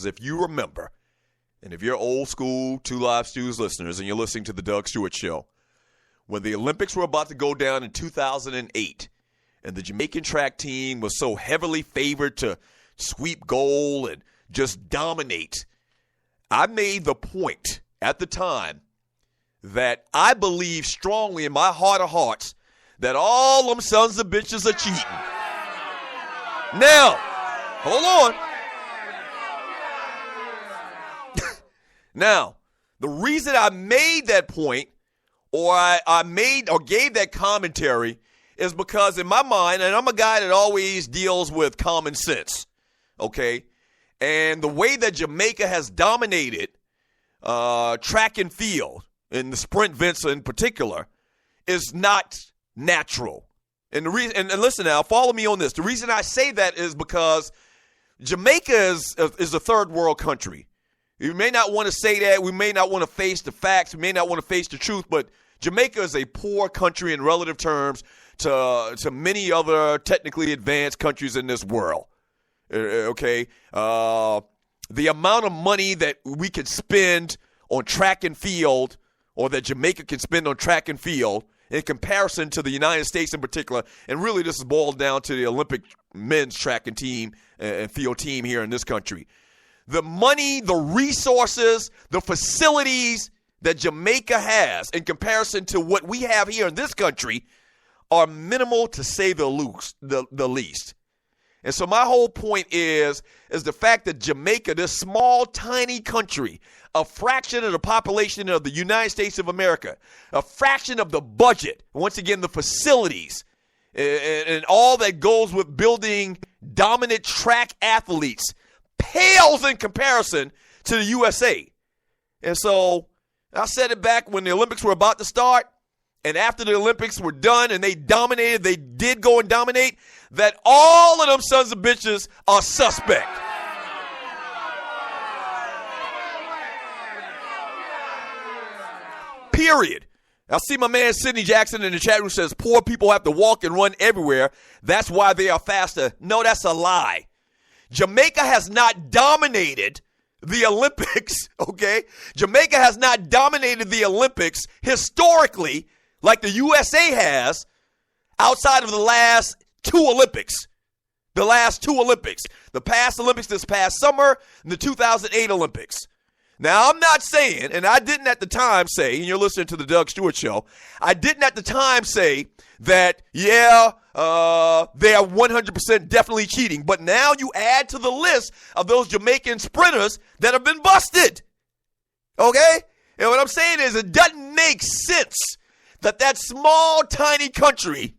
because if you remember, and if you're old school Two Live Stews listeners and you're listening to the Doug Stewart Show, when the Olympics were about to go down in 2008 and the Jamaican track team was so heavily favored to sweep gold and just dominate, I made the point at the time that I believe strongly in my heart of hearts that all them sons of bitches are cheating. Now, hold on. Now, the reason I made that point or I made or gave that commentary is because in my mind, and I'm a guy that always deals with common sense, okay? And the way that Jamaica has dominated track and field, and the sprint events in particular, is not natural. And the reason, and listen now, follow me on this. The reason I say that is because Jamaica is a third world country. You may not want to say that. We may not want to face the facts. We may not want to face the truth. But Jamaica is a poor country in relative terms to many other technically advanced countries in this world. Okay? The amount of money that we could spend on track and field, or that Jamaica can spend on track and field, in comparison to the United States in particular, and really this is boiled down to the Olympic men's track and team and field team here in this country. The money, the resources, the facilities that Jamaica has in comparison to what we have here in this country are minimal, to say the least. And so my whole point is the fact that Jamaica, this small, tiny country, a fraction of the population of the United States of America, a fraction of the budget, once again, the facilities, and all that goes with building dominant track athletes, pales in comparison to the USA. And so I said it back when the Olympics were about to start, and after the Olympics were done and they dominated, they did go and dominate, that all of them sons of bitches are suspect. Period. I see my man Sidney Jackson in the chat room says poor people have to walk and run everywhere. That's why they are faster. No, that's a lie. Jamaica has not dominated the Olympics, okay? Jamaica has not dominated the Olympics historically like the USA has outside of the last two Olympics. The last two Olympics. The past Olympics this past summer and the 2008 Olympics. Now, I'm not saying, and I didn't at the time say, and you're listening to the Doug Stewart Show, I didn't at the time say that, they are 100% definitely cheating. But now you add to the list of those Jamaican sprinters that have been busted. Okay? And what I'm saying is it doesn't make sense that small, tiny country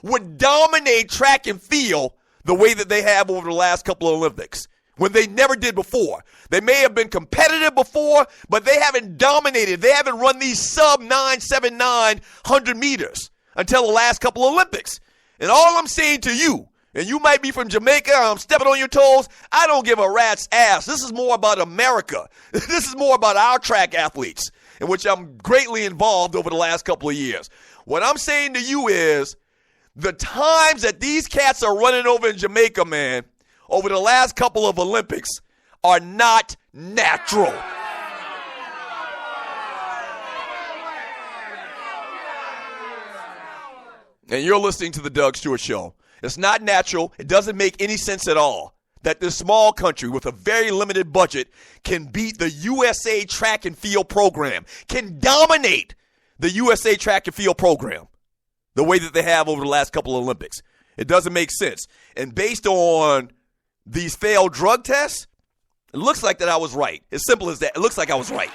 would dominate track and field the way that they have over the last couple of Olympics, when they never did before. They may have been competitive before, but they haven't dominated. They haven't run these sub-979 100 meters until the last couple of Olympics. And all I'm saying to you, and you might be from Jamaica, I'm stepping on your toes, I don't give a rat's ass. This is more about America. This is more about our track athletes, in which I'm greatly involved over the last couple of years. What I'm saying to you is the times that these cats are running over in Jamaica, man, over the last couple of Olympics are not natural. And you're listening to the Doug Stewart Show. It's not natural. It doesn't make any sense at all that this small country with a very limited budget can beat the USA track and field program, can dominate the USA track and field program the way that they have over the last couple of Olympics. It doesn't make sense. And based on these failed drug tests, it looks like that I was right. As simple as that. It looks like I was right.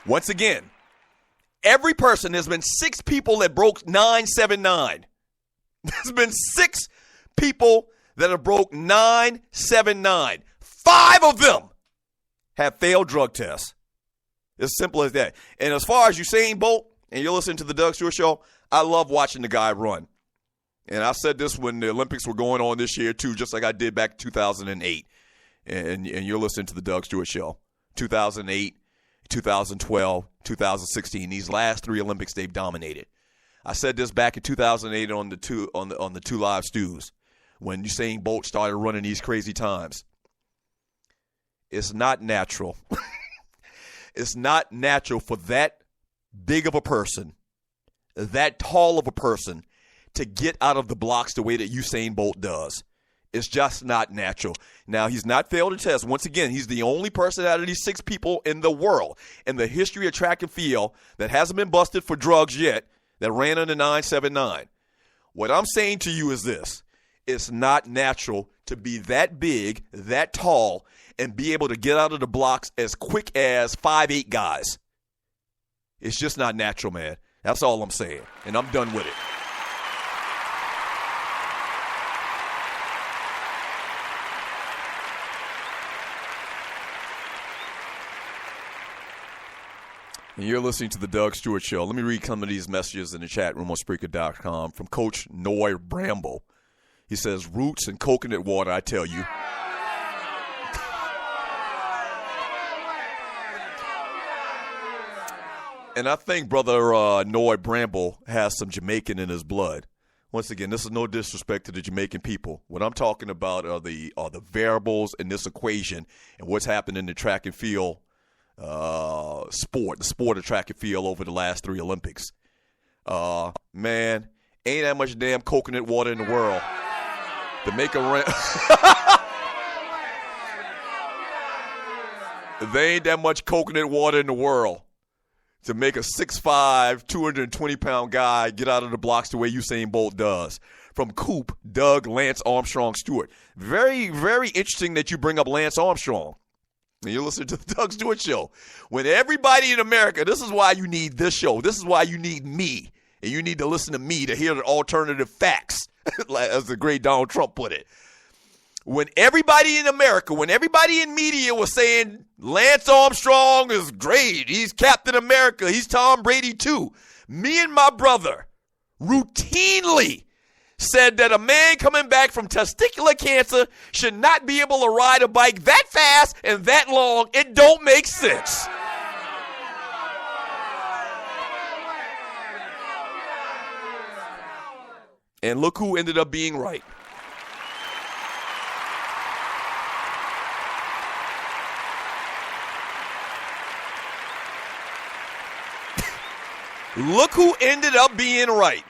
Once again, every person, there's been 6 people that broke 979. There's been 6 people that have broke 979. 5 of them have failed drug tests. As simple as that. And as far as Usain Bolt, and you're listening to the Doug Stewart Show, I love watching the guy run. And I said this when the Olympics were going on this year, too, just like I did back in 2008. And you're listening to the Doug Stewart Show. 2008. 2012, 2016. These last 3 Olympics, they've dominated. I said this back in 2008 on the two live stews when Usain Bolt started running these crazy times. It's not natural. It's not natural for that big of a person, that tall of a person, to get out of the blocks the way that Usain Bolt does. It's just not natural. Now, he's not failed a test. Once again, he's the only person out of these 6 people in the world in the history of track and field that hasn't been busted for drugs yet that ran under 979. What I'm saying to you is this. It's not natural to be that big, that tall, and be able to get out of the blocks as quick as 5'8" guys. It's just not natural, man. That's all I'm saying, and I'm done with it. And you're listening to the Doug Stewart Show. Let me read some of these messages in the chat room on Spreaker.com from Coach Noy Bramble. He says, roots and coconut water, I tell you. And I think Brother Noy Bramble has some Jamaican in his blood. Once again, this is no disrespect to the Jamaican people. What I'm talking about are the variables in this equation and what's happened in the track and field the sport of track and field over the last 3 Olympics. Man, ain't that much damn coconut water in the world to make there ain't that much coconut water in the world to make a 6'5", 220-pound guy get out of the blocks the way Usain Bolt does. From Coop, Doug, Lance Armstrong Stewart. Very, very interesting that you bring up Lance Armstrong. And you listen to the Doug Stewart Show. When everybody in America, this is why you need this show. This is why you need me. And you need to listen to me to hear the alternative facts, as the great Donald Trump put it. When everybody in America, when everybody in media was saying Lance Armstrong is great, he's Captain America, he's Tom Brady too, me and my brother routinely said that a man coming back from testicular cancer should not be able to ride a bike that fast and that long. It don't make sense. And look who ended up being right. Look who ended up being right.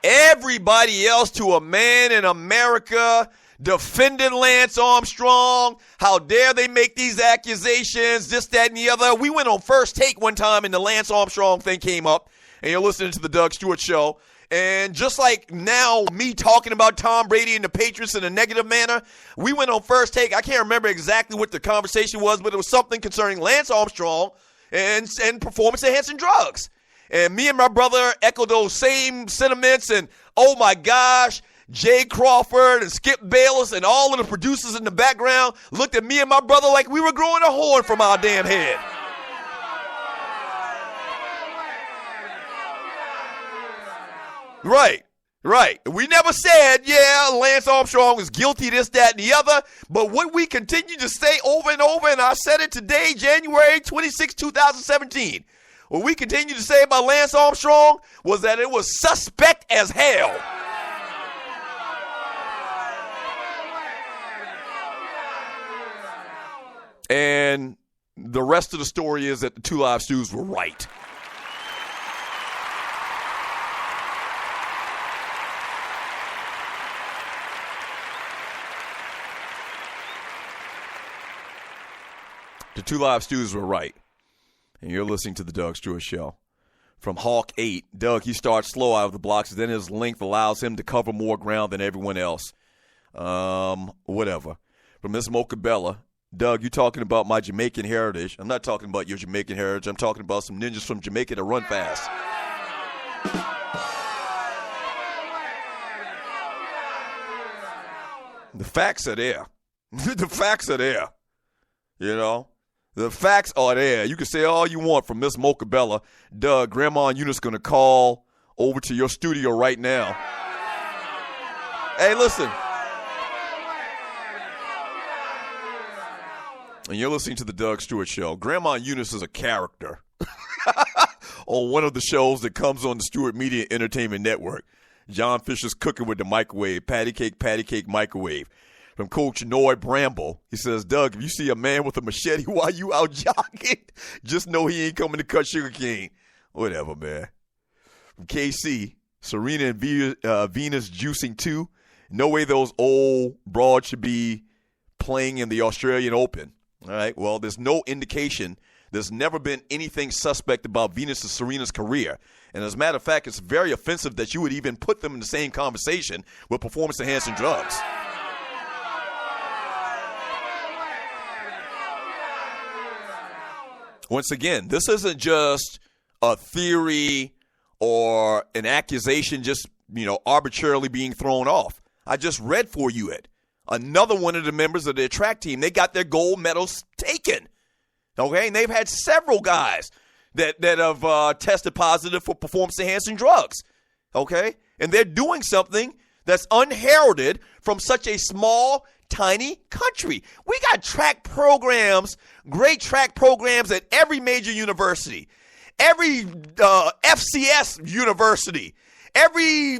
Everybody else, to a man in America, defended Lance Armstrong. How dare they make these accusations, this, that, and the other. We went on First Take one time and the Lance Armstrong thing came up. And you're listening to the Doug Stewart Show. And just like now, me talking about Tom Brady and the Patriots in a negative manner, we went on First Take. I can't remember exactly what the conversation was, but it was something concerning Lance Armstrong and performance-enhancing drugs. And me and my brother echoed those same sentiments. And, oh, my gosh, Jay Crawford and Skip Bayless and all of the producers in the background looked at me and my brother like we were growing a horn from our damn head. Right. We never said, yeah, Lance Armstrong was guilty, this, that, and the other. But what we continue to say over and over, and I said it today, January 26, 2017, what we continue to say about Lance Armstrong was that it was suspect as hell. And the rest of the story is that the two live stews were right. The two live stews were right. And you're listening to the Doug Stewart Show. From Hawk 8, Doug, he starts slow out of the blocks, then his length allows him to cover more ground than everyone else. Whatever. From Miss Mocha Bella, Doug, you talking about my Jamaican heritage. I'm not talking about your Jamaican heritage. I'm talking about some ninjas from Jamaica that run fast. The facts are there. The facts are there. You know? The facts are there. You can say all you want from Miss Mocha Bella. Doug, Grandma and Eunice going to call over to your studio right now. Hey, listen. And you're listening to the Doug Stewart Show. Grandma Eunice is a character on one of the shows that comes on the Stewart Media Entertainment Network. John Fisher's Cooking with the Microwave, patty cake microwave. From Coach Noy Bramble, he says, Doug, if you see a man with a machete while you out jogging, just know he ain't coming to cut sugar cane. Whatever, man. From KC, Serena and Venus juicing too. No way those old broads should be playing in the Australian Open. All right, well, there's no indication. There's never been anything suspect about Venus and Serena's career. And as a matter of fact, it's very offensive that you would even put them in the same conversation with performance-enhancing drugs. Once again, this isn't just a theory or an accusation just, arbitrarily being thrown off. I just read for you it. Another one of the members of the track team, they got their gold medals taken. Okay, and they've had several guys that have tested positive for performance-enhancing drugs. Okay, and they're doing something that's unheralded from such a small, tiny country. We got track programs, great track programs at every major university, every FCS university, every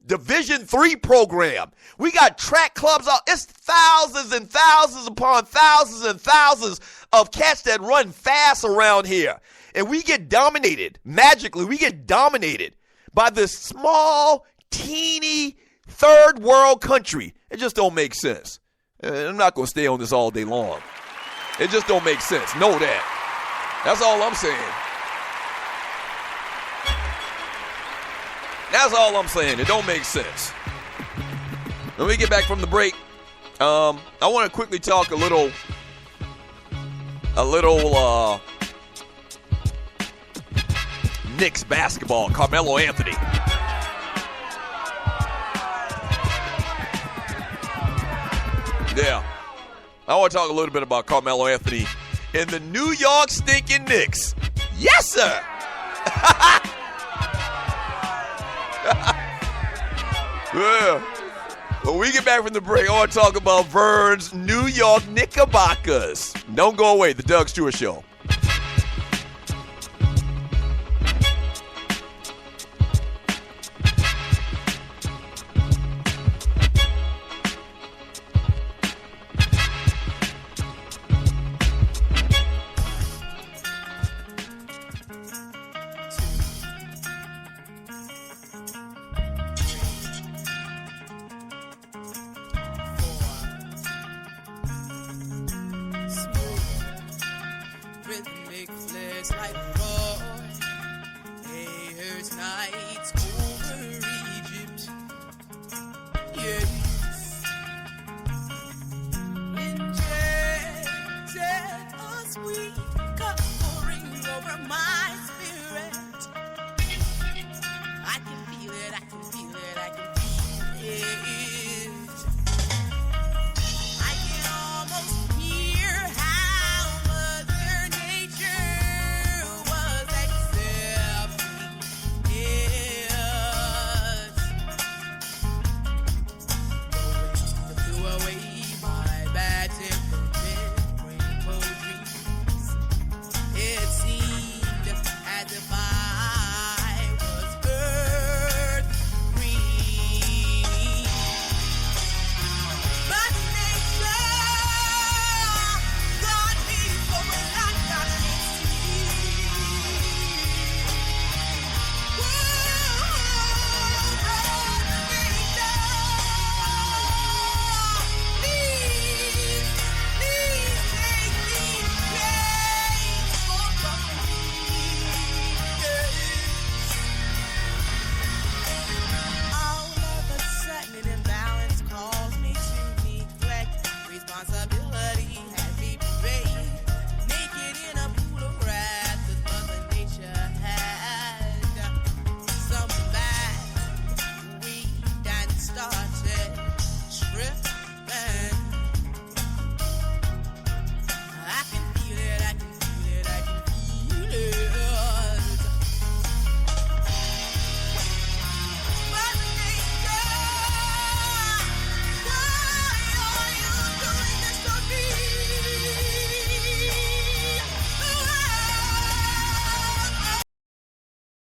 Division III program. We got track clubs. It's thousands and thousands upon thousands and thousands of cats that run fast around here. And we get dominated. Magically, we get dominated by this small, teeny, third world country. It just don't make sense. I'm not going to stay on this all day long. It just don't make sense. Know that. That's all I'm saying. That's all I'm saying. It don't make sense. When we get back from the break, I want to quickly talk a little Knicks basketball. Carmelo Anthony. Yeah. I want to talk a little bit about Carmelo Anthony and the New York stinking Knicks. Yes, sir. Yeah. When we get back from the break, I want to talk about Vern's New York Knickerbockers. Don't go away. The Doug Stewart Show.